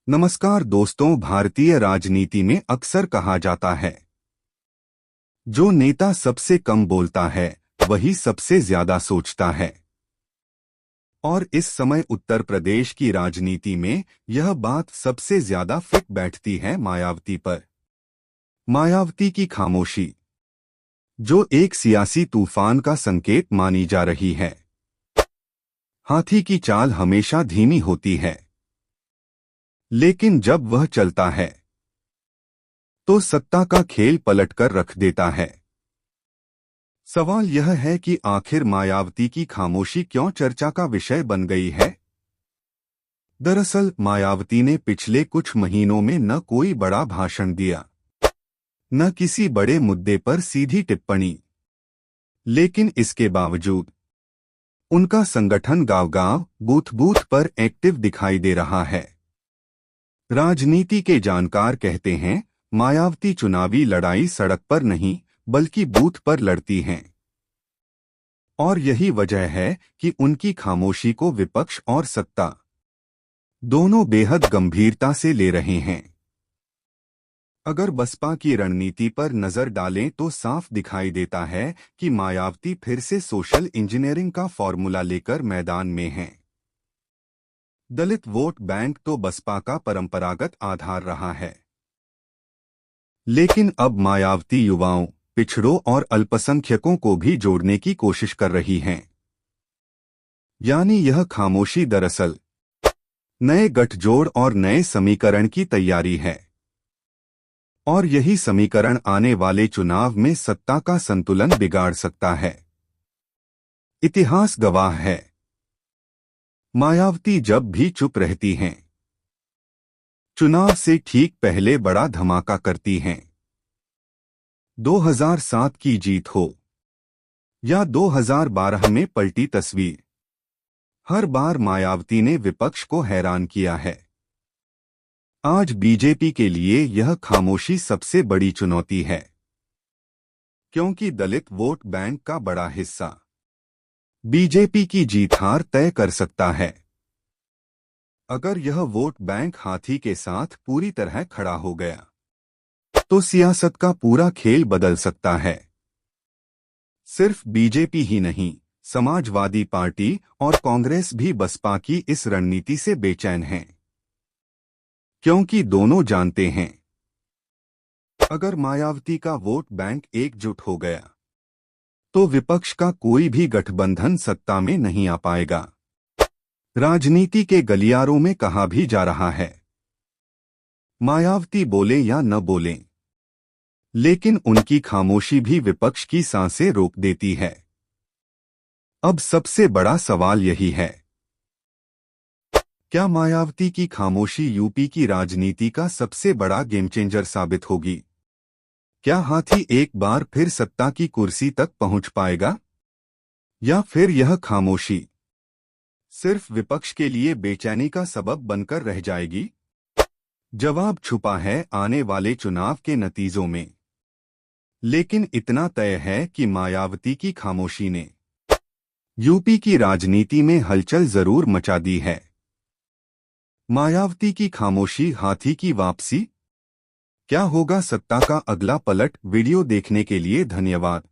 नमस्कार दोस्तों। भारतीय राजनीति में अक्सर कहा जाता है, जो नेता सबसे कम बोलता है वही सबसे ज्यादा सोचता है। और इस समय उत्तर प्रदेश की राजनीति में यह बात सबसे ज्यादा फिट बैठती है मायावती पर। मायावती की खामोशी, जो एक सियासी तूफान का संकेत मानी जा रही है। हाथी की चाल हमेशा धीमी होती है, लेकिन जब वह चलता है तो सत्ता का खेल पलटकर रख देता है। सवाल यह है कि आखिर मायावती की खामोशी क्यों चर्चा का विषय बन गई है। दरअसल मायावती ने पिछले कुछ महीनों में न कोई बड़ा भाषण दिया, न किसी बड़े मुद्दे पर सीधी टिप्पणी, लेकिन इसके बावजूद उनका संगठन गांव-गांव, बूथ-बूथ पर एक्टिव दिखाई दे रहा है। राजनीति के जानकार कहते हैं, मायावती चुनावी लड़ाई सड़क पर नहीं बल्कि बूथ पर लड़ती हैं। और यही वजह है कि उनकी खामोशी को विपक्ष और सत्ता दोनों बेहद गंभीरता से ले रहे हैं। अगर बसपा की रणनीति पर नजर डालें तो साफ दिखाई देता है कि मायावती फिर से सोशल इंजीनियरिंग का फॉर्मूला लेकर मैदान में हैं। दलित वोट बैंक तो बसपा का परंपरागत आधार रहा है, लेकिन अब मायावती युवाओं, पिछड़ों और अल्पसंख्यकों को भी जोड़ने की कोशिश कर रही हैं। यानी यह खामोशी दरअसल नए गठजोड़ और नए समीकरण की तैयारी है। और यही समीकरण आने वाले चुनाव में सत्ता का संतुलन बिगाड़ सकता है। इतिहास गवाह है, मायावती जब भी चुप रहती हैं, चुनाव से ठीक पहले बड़ा धमाका करती हैं। 2007 की जीत हो या 2012 में पलटी तस्वीर, हर बार मायावती ने विपक्ष को हैरान किया है। आज बीजेपी के लिए यह खामोशी सबसे बड़ी चुनौती है, क्योंकि दलित वोट बैंक का बड़ा हिस्सा बीजेपी की जीत हार तय कर सकता है। अगर यह वोट बैंक हाथी के साथ पूरी तरह खड़ा हो गया तो सियासत का पूरा खेल बदल सकता है। सिर्फ बीजेपी ही नहीं, समाजवादी पार्टी और कांग्रेस भी बसपा की इस रणनीति से बेचैन हैं, क्योंकि दोनों जानते हैं, अगर मायावती का वोट बैंक एकजुट हो गया तो विपक्ष का कोई भी गठबंधन सत्ता में नहीं आ पाएगा। राजनीति के गलियारों में कहा भी जा रहा है, मायावती बोले या न बोलें, लेकिन उनकी खामोशी भी विपक्ष की सांसें रोक देती है। अब सबसे बड़ा सवाल यही है, क्या मायावती की खामोशी यूपी की राजनीति का सबसे बड़ा गेम चेंजर साबित होगी? क्या हाथी एक बार फिर सत्ता की कुर्सी तक पहुंच पाएगा, या फिर यह खामोशी सिर्फ विपक्ष के लिए बेचैनी का सबब बनकर रह जाएगी? जवाब छुपा है आने वाले चुनाव के नतीजों में। लेकिन इतना तय है कि मायावती की खामोशी ने यूपी की राजनीति में हलचल जरूर मचा दी है। मायावती की खामोशी, हाथी की वापसी, क्या होगा सत्ता का अगला पलट? वीडियो देखने के लिए धन्यवाद।